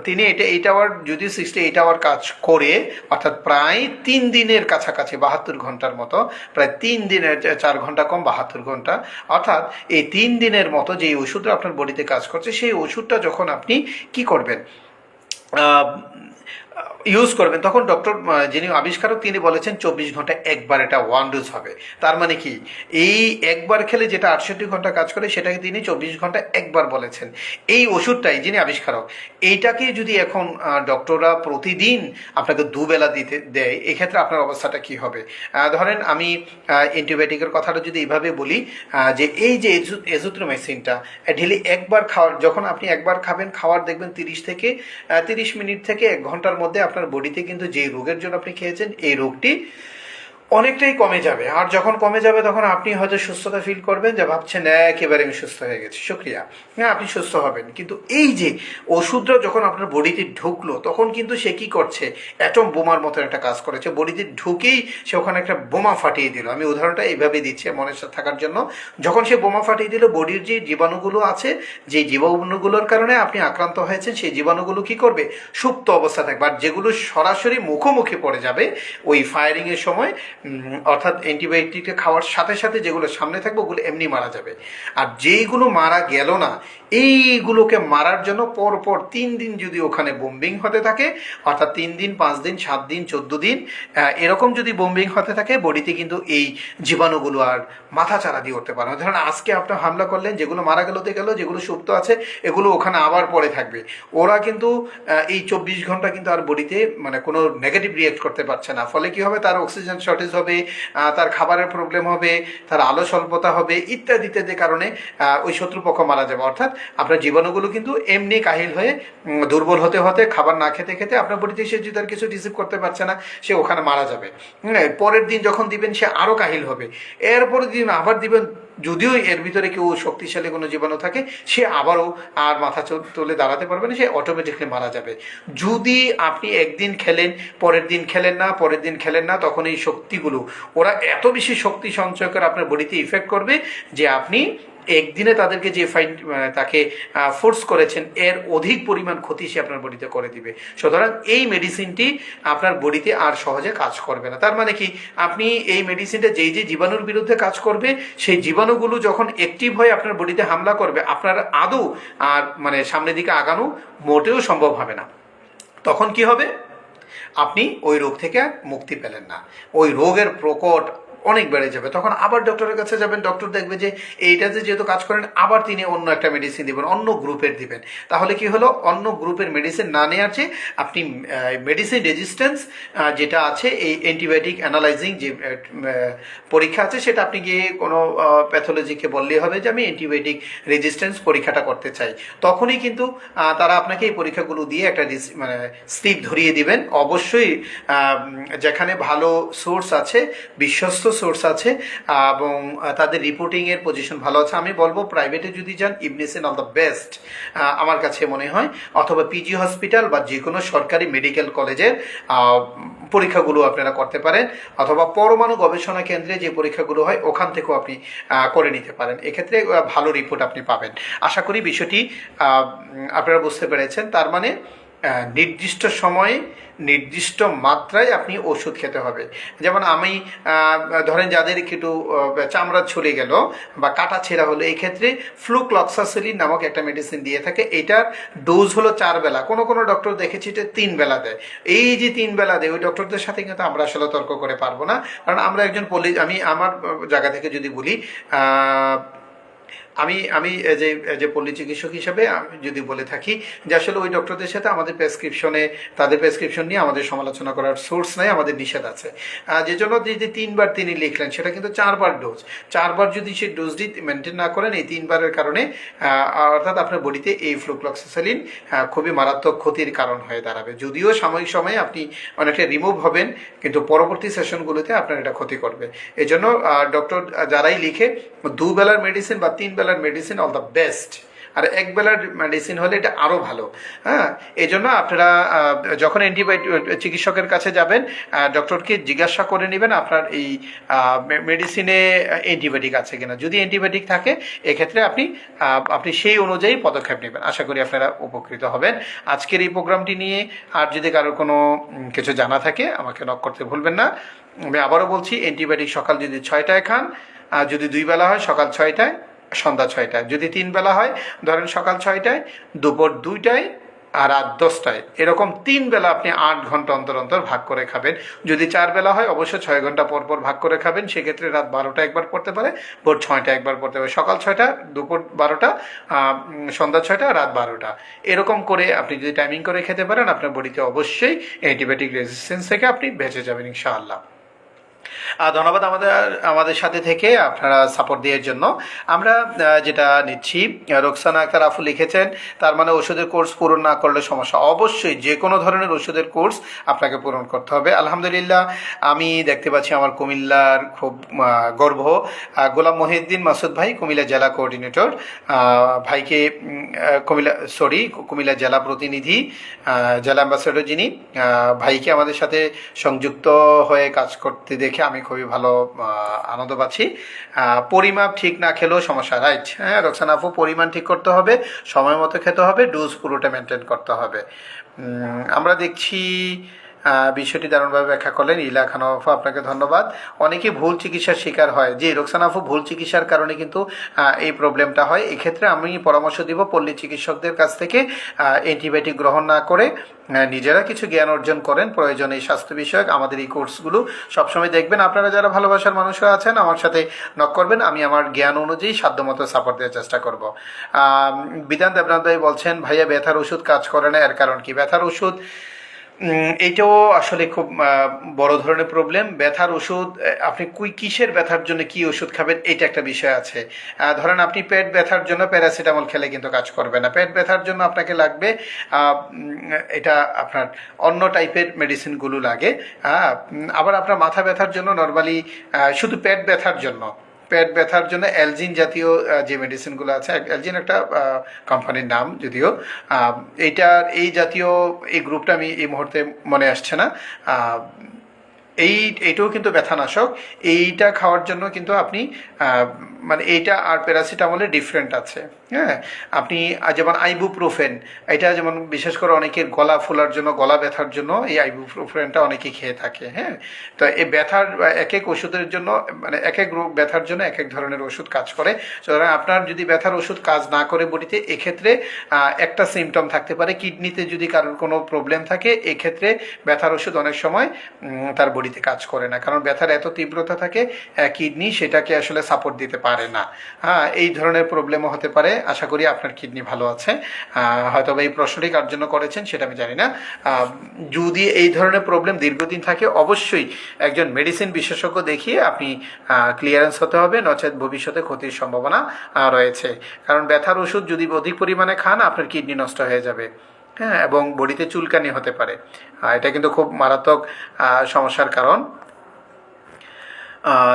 তিনি এটা 8 আওয়ার যদি 68 আওয়ার কাজ করে, অর্থাৎ প্রায় 3 দিনের কাছাকাছি, 72 ঘন্টার মতো, প্রায় 3 দিনের 4 ঘন্টা কম 72 ঘন্টা, অর্থাৎ এই 3 দিনের মতো যে ওষুধটা আপনার বডিতে কাজ করছে সেই ওষুধটা যখন আপনি কি করবেন, ইউজ করবেন, তখন ডক্টর যিনি আবিষ্কারক তিনি বলেছেন 24 ঘন্টা একবার এটা ওয়ান ডোজ হবে। তার মানে কি, এই একবার খেলে যেটা 68 ঘন্টা কাজ করে সেটাকে তিনি 24 ঘন্টা একবার বলেছেন। এই ওষুধটাই যিনি আবিষ্কারক, এইটাকে যদি এখন ডক্টররা প্রতিদিন আপনাকে দুবেলা দিতে দেয়, এক্ষেত্রে আপনার অবস্থাটা কি হবে? ধরেন আমি অ্যান্টিবায়োটিকের কথাটা যদি এইভাবে বলি, যে এই যে এজুথ্রোমাইসিনটা ডেলি একবার খাওয়ার, যখন আপনি একবার খাবেন, খাওয়ার দেখবেন 30 মিনিট থেকে 1 ঘন্টার মধ্যে আপনার বডিতে কিন্তু যেই রোগের জন্য আপনি খেয়েছেন এই রোগটি অনেকটাই কমে যাবে। আর যখন কমে যাবে তখন আপনি হয়তো সুস্থতা ফিল করবেন, যে ভাবছেন একেবারে আমি সুস্থ হয়ে গেছি, শুক্রিয়া, হ্যাঁ আপনি সুস্থ হবেন। কিন্তু এই যে ওষুধটা যখন আপনার বডিতে ঢুকলো, তখন কিন্তু সে কী করছে, অ্যাটম বোমার মতো একটা কাজ করেছে, বডিতে ঢুকেই সে ওখানে একটা বোমা ফাটিয়ে দিল। আমি উদাহরণটা এইভাবে দিচ্ছি মনে থাকার জন্য। যখন সে বোমা ফাটিয়ে দিল, বডির যে জীবাণুগুলো আছে, যে জীবাণুগুলোর কারণে আপনি আক্রান্ত হয়েছেন, সেই জীবাণুগুলো কী করবে, সুপ্ত অবস্থা থাকবে। আর যেগুলো সরাসরি মুখোমুখি পড়ে যাবে ওই ফায়ারিংয়ের সময়, অর্থাৎ অ্যান্টিবায়োটিকটা খাওয়ার সাথে সাথে যেগুলো সামনে থাকবে ওগুলো এমনি মারা যাবে। আর যেইগুলো মারা গেল না, এইগুলোকে মারার জন্য পরপর 3 দিন যদি ওখানে বোম্বিং হতে থাকে, অর্থাৎ 3 দিন, 5 দিন, 7 দিন, 14 দিন এরকম যদি বোম্বিং হতে থাকে, বডিতে কিন্তু এই জীবাণুগুলো আর মাথা চারা দিয়ে উঠতে পারে না। ধরেন আজকে আপনি হামলা করলেন, যেগুলো মারা গেল যেগুলো সুপ্ত আছে এগুলো ওখানে আবার পড়ে থাকবে। ওরা কিন্তু এই 24 ঘন্টা কিন্তু আর বডিতে মানে কোনো নেগেটিভ রিয়েক্ট করতে পারছে না। ফলে কি হবে, তার অক্সিজেন শর্টেজ হবে, তার খাবারের প্রবলেম হবে, তার আলো স্বল্পতা হবে, ইত্যাদি ইত্যাদি কারণে ওই শত্রুপক্ষ মারা যাবে। অর্থাৎ আপনার জীবাণুগুলো কিন্তু এমনি কাহিল হয়ে দুর্বল হতে হতে, খাবার না খেতে খেতে আপনার বডিতে সে যদি আর কিছু রিসিভ করতে পারছে না, সে ওখানে মারা যাবে। পরের দিন যখন দিবেন সে আরও কাহিল হবে, এরপরের দিন আবার দিবেন, যদিও এর ভিতরে কেউ শক্তিশালী কোনো জীবাণু থাকে, সে আবারও আর মাথা তুলে দাঁড়াতে পারবে না, সে অটোমেটিকলি মারা যাবে। যদি আপনি একদিন খেলেন, পরের দিন খেলেন না, পরের দিন খেলেন না, তখন এই শক্তিগুলো ওরা এত বেশি শক্তি সঞ্চয় করে আপনার বডিতে ইফেক্ট করবে যে আপনি একদিনে তাদেরকে যে তাকে ফোর্স করেছেন এর অধিক পরিমাণ ক্ষতি সে আপনার বডিতে করে দিবে। সুতরাং এই মেডিসিনটি আপনার বডিতে আর সহজে কাজ করবে না। তার মানে কি, আপনি এই মেডিসিনটা যেই যে জীবাণুর বিরুদ্ধে কাজ করবে, সেই জীবাণুগুলো যখন অ্যাক্টিভ হয়ে আপনার বডিতে হামলা করবে, আপনার আদৌ আর মানে সামনের দিকে আগানো মোটেও সম্ভব হবে না। তখন কি হবে, আপনি ওই রোগ থেকে মুক্তি পেলেন না, ওই রোগের প্রকট অনেক বেড়ে যাবে। তখন আবার ডক্টরের কাছে যাবেন, ডক্টর দেখবে যে এইটাতে যেহেতু কাজ করেন, আবার তিনি অন্য একটা মেডিসিন দিবেন, অন্য গ্রুপের দিবেন। তাহলে কি হলো, অন্য গ্রুপের মেডিসিন না নেওয়ার চেয়ে আপনি মেডিসিন রেজিস্ট্যান্স যেটা আছে, এই অ্যান্টিবায়োটিক অ্যানালাইজিং যে পরীক্ষা আছে, সেটা আপনি গিয়ে কোনো প্যাথোলজিকে বললেই হবে যে আমি অ্যান্টিবায়োটিক রেজিস্ট্যান্স পরীক্ষাটা করতে চাই। তখনই কিন্তু তারা আপনাকে এই পরীক্ষাগুলো দিয়ে একটা মানে স্লিপ ধরিয়ে দিবেন। অবশ্যই যেখানে ভালো সোর্স আছে, বিশ্বস্ত সোর্স আছে এবং তাদের রিপোর্টিংয়ের পজিশন ভালো আছে, আমি বলবো প্রাইভেটে যদি যান, ইবনে সিনা অল দ্য বেস্ট আমার কাছে মনে হয়, অথবা পিজি হসপিটাল বা যে কোনো সরকারি মেডিকেল কলেজের পরীক্ষাগুলো আপনারা করতে পারেন, অথবা পরমাণু গবেষণা কেন্দ্রে যে পরীক্ষাগুলো হয় ওখান থেকেও আপনি করে নিতে পারেন। এক্ষেত্রে ভালো রিপোর্ট আপনি পাবেন। আশা করি বিষয়টি আপনারা বুঝতে পেরেছেন। তার মানে নির্দিষ্ট সময়ে নির্দিষ্ট মাত্রায় আপনি ওষুধ খেতে হবে। যেমন আমি ধরেন যাদের একটু চামড়া ছুলে গেল বা কাটা ছেঁড়া হলো, এই ক্ষেত্রে ফ্লুক্লক্সাসিলিন নামক একটা মেডিসিন দিয়ে থাকে। এটার ডোজ হলো 4 বেলা, কোনো কোনো ডক্টর দেখেছি যে 3 বেলা দেয়। এই যে 3 বেলা দেয়, ওই ডক্টরদের সাথে কিন্তু আমরা আসলে তর্ক করে পারবো না, কারণ আমরা একজন আমি আমার জায়গা থেকে যদি বলি, আমি আমি যে পল্লী চিকিৎসক হিসেবে আমি যদি বলে থাকি যে আসলে ওই ডক্টরদের সাথে আমাদের তাদের প্রেসক্রিপশন নিয়ে আমাদের সমালোচনা করার সোর্স নাই, আমাদের নিষেধ আছে। যে জন্য যে 3 বার তিনি লিখলেন, সেটা কিন্তু 4 বার ডোজ। 4 বার যদি সেই ডোজটি মেনটেন না করেন, এই 3 বারের কারণে অর্থাৎ আপনার বডিতে এই ফ্লুক্লক্সাসিলিন খুবই মারাত্মক ক্ষতির কারণ হয়ে দাঁড়াবে। যদিও সাময়িক সময়ে আপনি অনেকটা রিমুভ হবেন, কিন্তু পরবর্তী সেশনগুলোতে আপনার এটা ক্ষতি করবে। এই জন্য ডক্টর যারাই লিখে 2 বেলার মেডিসিন বা 3 বেলার মেডিসিন অল দ্য বেস্ট, আর 1 বেলার মেডিসিন হলে এটা আরও ভালো। হ্যাঁ, এই জন্য আপনারা যখন অ্যান্টিবায়োটিক চিকিৎসকের কাছে যাবেন, ডক্টরকে জিজ্ঞাসা করে নেবেন আপনার এই মেডিসিনে অ্যান্টিবায়োটিক আছে কিনা। যদি অ্যান্টিবায়োটিক থাকে, এক্ষেত্রে আপনি সেই অনুযায়ী পদক্ষেপ নেবেন। আশা করি আপনারা উপকৃত হবেন আজকের এই প্রোগ্রামটি নিয়ে। আর যদি কারোর কোনো কিছু জানা থাকে, আমাকে নক করতে ভুলবেন না। আমি আবারও বলছি, অ্যান্টিবায়োটিক সকাল যদি 6টায় খান, যদি 2 বেলা হয় সকাল 6টায়, সন্ধ্যা 6টায়। যদি 3 বেলা হয়, ধরেন সকাল 6টায়, দুপুর 2টায়, আর রাত 10টায়, এরকম 3 বেলা আপনি 8 ঘন্টা অন্তর অন্তর ভাগ করে খাবেন। যদি 4 বেলা হয় অবশ্যই 6 ঘন্টা পর পর ভাগ করে খাবেন, সেক্ষেত্রে রাত 12টা একবার পড়তে পারে, ভোর 6টা একবার পড়তে পারে, সকাল 6টা, দুপুর 12টা, সন্ধ্যা 6টা, রাত 12টা, এরকম করে আপনি যদি টাইমিং করে খেতে পারেন আপনার বডিতে অবশ্যই অ্যান্টিবায়োটিক রেজিস্ট্যান্স থেকে আপনি বেঁচে যাবেন ইনশাআল্লাহ। ধন্যবাদ আমাদের সাথে থেকে আপনারা সাপোর্ট দেওয়ার জন্য। আমরা যেটা নিচ্ছি, রোকসানা আক্তার আফু লিখেছেন, তার মানে ওষুধের কোর্স পূরণ না করলে সমস্যা। অবশ্যই যে কোনো ধরনের ওষুধের কোর্স আপনাকে পূরণ করতে হবে। আলহামদুলিল্লাহ, আমি দেখতে পাচ্ছি আমার কুমিল্লার খুব গর্ব গোলাম মহিউদ্দিন মাসুদ ভাই, কুমিল্লা জেলা কোঅর্ডিনেটর, ভাইকে কুমিল্লা জেলা প্রতিনিধি, জেলা অ্যাম্বাসেডর যিনি, ভাইকে আমাদের সাথে সংযুক্ত হয়ে কাজ করতে দেখে আমি খুবই ভালো আনন্দ পাচ্ছি। পরিমাপ ঠিক না খেলেও সমস্যা, রাইট? হ্যাঁ রোকসানা আপু, পরিমাণ ঠিক করতে হবে, সময় মতো খেতে হবে, ডোজ পুরোটা মেনটেন করতে হবে। আমরা দেখছি বিষয়টি দারুণভাবে ব্যাখ্যা করলেন ইলা খান আপু, আপনাকে ধন্যবাদ। অনেকে ভুল চিকিৎসার শিকার হয়। যে রোকসানা আপু, ভুল চিকিৎসার কারণে কিন্তু এই প্রবলেমটা হয়। এক্ষেত্রে আমি পরামর্শ দিব পল্লী চিকিৎসকদের কাছ থেকে অ্যান্টিবায়োটিক গ্রহণ না করে নিজেরা কিছু জ্ঞান অর্জন করেন প্রয়োজনে এই স্বাস্থ্য বিষয়ক আমাদের এই কোর্সগুলো সবসময় দেখবেন। আপনারা যারা ভালোবাসার মানুষরা আছেন আমার সাথে নক করবেন, আমি আমার জ্ঞান অনুযায়ী সাধ্যমতো সাপোর্ট দেওয়ার চেষ্টা করব। বিধান দেবনাথ ভাই বলছেন, ভাইয়া ব্যথার ওষুধ কাজ করে না, এর কারণ কি? ব্যথার ওষুধ এটাও আসলে খুব বড় ধরনের প্রবলেম। ব্যথার ওষুধ আপনি কিসের ব্যথার জন্য কি ওষুধ খাবেন, এটা একটা বিষয় আছে। ধরেন আপনি পেট ব্যথার জন্য প্যারাসিটামল খেলে কিন্তু কাজ করবে না। পেট ব্যথার জন্য আপনাকে লাগবে এটা আপনার অন্য টাইপের মেডিসিনগুলো লাগে। আবার আপনার মাথা ব্যথার জন্য নর্মালি, শুধু পেট ব্যথার জন্য অ্যালজিন জাতীয় যে মেডিসিনগুলো আছে, অ্যালজিন একটা কোম্পানির নাম যদিও, এই জাতীয় এই গ্রুপটা আমি এই মুহূর্তে মনে আসছে না, এইটাও কিন্তু ব্যথানাশক। এইটা খাওয়ার জন্য কিন্তু আপনি মানে এইটা আর প্যারাসিটামলের ডিফারেন্ট আছে। হ্যাঁ, আপনি যেমন আইবুপ্রোফেন, এটা যেমন বিশেষ করে অনেকের গলা ফোলার জন্য, গলা ব্যথার জন্য এই আইবুপ্রোফেনটা অনেকে খেয়ে থাকে। হ্যাঁ, তো এই ব্যথার এক এক ওষুধের জন্য, মানে এক এক রোগ ব্যথার জন্য এক এক ধরনের ওষুধ কাজ করে। সুতরাং আপনার যদি ব্যথার ওষুধ কাজ না করে বডিতে, এক্ষেত্রে একটা সিমটম থাকতে পারে, কিডনিতে যদি কারোর কোনো প্রবলেম থাকে, এক্ষেত্রে ব্যথার ওষুধ অনেক সময় তার বডিতে কাজ করে না, কারণ ব্যথার এত তীব্রতা থাকে কিডনি সেটাকে আসলে সাপোর্ট দিতে পারে না। হ্যাঁ, এই ধরনের প্রবলেমও হতে পারে। আশা করি আপনার কিডনি ভালো আছে। হয়তো এই প্রশ্নটি কার জন্য করেছেন সেটা আমি জানি না। যদি এই ধরনের প্রবলেম দীর্ঘদিন থাকে, অবশ্যই একজন মেডিসিন বিশেষজ্ঞ দেখিয়ে আপনি ক্লিয়ারেন্স হতে হবে, নচেত ভবিষ্যতে ক্ষতির সম্ভাবনা রয়েছে। কারণ ব্যথার ওষুধ যদি অধিক পরিমাণে খান আপনার কিডনি নষ্ট হয়ে যাবে। হ্যাঁ, এবং বডিতে চুলকানি হতে পারে। এটা কিন্তু খুব মারাত্মক সমস্যার কারণ।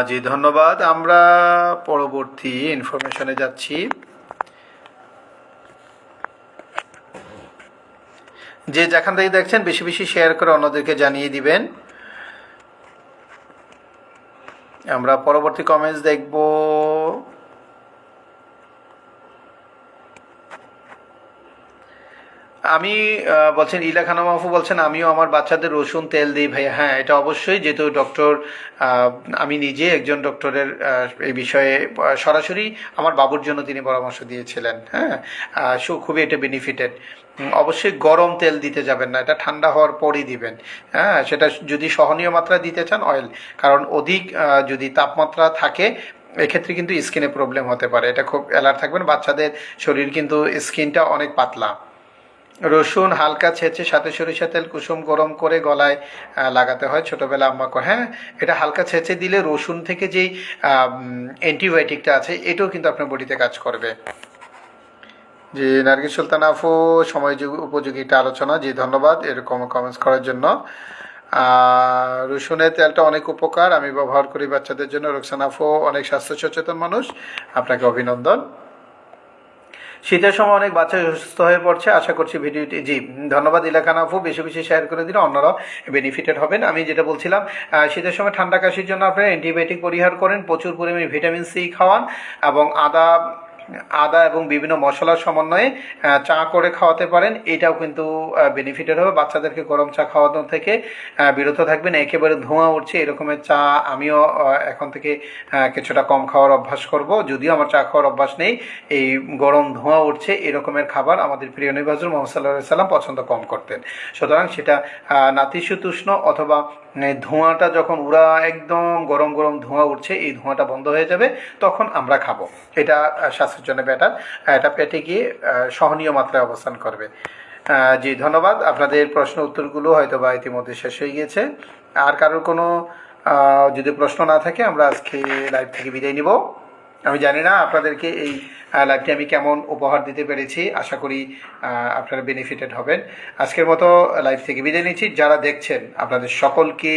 জি ধন্যবাদ। আমরা পরবর্তী ইনফরমেশনে যাচ্ছি। যে যেখান থেকে দেখছেন বেশি বেশি শেয়ার করে অন্যদেরকে জানিয়ে দিবেন। আমরা পরবর্তী কমেন্টস দেখব। আমি বলছেন ইলা খানম আপু বলছেন, আমিও আমার বাচ্চাদের রসুন তেল দিই ভাইয়া। হ্যাঁ, এটা অবশ্যই, যেহেতু ডক্টর, আমি নিজে একজন ডক্টরের এই বিষয়ে সরাসরি আমার বাবুর জন্য তিনি পরামর্শ দিয়েছিলেন। হ্যাঁ, খুবই এটা বেনিফিটেড। অবশ্যই গরম তেল দিতে যাবেন না, এটা ঠান্ডা হওয়ার পরই দিবেন। হ্যাঁ, সেটা যদি সহনীয় মাত্রা দিতে চান অয়েল, কারণ অধিক যদি তাপমাত্রা থাকে এক্ষেত্রে কিন্তু স্কিনে প্রবলেম হতে পারে। এটা খুব অ্যালার্ট থাকবেন। বাচ্চাদের শরীর কিন্তু স্কিনটা অনেক পাতলা। রসুন হালকা ছেঁচে সাথে সরিষা তেল কুসুম গরম করে গলায় লাগাতে হয়, ছোটোবেলা আম্মা করে। হ্যাঁ, এটা হালকা ছেঁচে দিলে রসুন থেকে যেই অ্যান্টিবায়োটিকটা আছে এটাও কিন্তু আপনার বডিতে কাজ করবে। জি নার্গিস সুলতান আফু, সময় উপযোগী একটা আলোচনা। জি ধন্যবাদ এরকম কমেন্টস করার জন্য। রসুনের তেলটা অনেক উপকার, আমি ব্যবহার করি বাচ্চাদের জন্য। রোকসানা আফু অনেক স্বাস্থ্য সচেতন মানুষ, আপনাকে অভিনন্দন। শীতের সময় অনেক বাচ্চা সুস্থ হয়ে পড়ছে, আশা করছি ভিডিওটি। জি ধন্যবাদ ইলা খান আপু, বেশি বেশি শেয়ার করে দিলে অন্যরাও বেনিফিটেড হবেন। আমি যেটা বলছিলাম, শীতের সময় ঠান্ডা কাশির জন্য আপনারা অ্যান্টিবায়োটিক পরিহার করেন, প্রচুর পরিমাণে ভিটামিন সি খাওয়ান এবং আদা আদা এবং বিভিন্ন মশলার সমন্বয়ে চা করে খাওয়াতে পারেন। এটাও কিন্তু বেনিফিটেড হবে। বাচ্চাদেরকে গরম চা খাওয়ানো থেকে বিরত থাকবেন। একেবারে ধোঁয়া উঠছে এরকমের চা আমিও এখন থেকে কিছুটা কম খাওয়ার অভ্যাস করব। যদিও আমার চা খাওয়ার অভ্যাস নেই, এই গরম ধোঁয়া উঠছে এরকমের খাবার আমাদের প্রিয় নবী হযরত মুহাম্মদ সাল্লাল্লাহু আলাইহি সাল্লাম পছন্দ কম করতেন। সুতরাং সেটা নাতিশীতোষ্ণ অথবা ধোঁয়াটা যখন উড়া একদম গরম গরম ধোঁয়া উঠছে, এই ধোঁয়াটা বন্ধ হয়ে যাবে, তখন আমরা খাবো। এটা স্বাস্থ্যের জন্য বেটার। এটা পেটে গিয়ে সহনীয় মাত্রায় অবস্থান করবে। জি ধন্যবাদ। আপনাদের প্রশ্ন উত্তরগুলো হয়তো বা ইতিমধ্যে শেষ হয়ে গিয়েছে। আর কারোর কোনো যদি প্রশ্ন না থাকে আমরা আজকে লাইভ থেকে বিদায় নিব। আমি জানি না আপনাদেরকে এই লাইভটি আমি কেমন উপহার দিতে পেরেছি। আশা করি আপনারা বেনিফিটেড হবেন। আজকের মতো লাইভ থেকে বিদায় নিচ্ছি। যারা দেখছেন আপনাদের সকলকে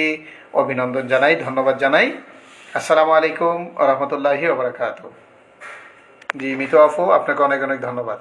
অভিনন্দন জানাই, ধন্যবাদ জানাই। আসসালামু আলাইকুম ওয়া রাহমাতুল্লাহি ওয়া বারাকাতুহু। জি মিতু আপু, আপনাকে অনেক অনেক ধন্যবাদ।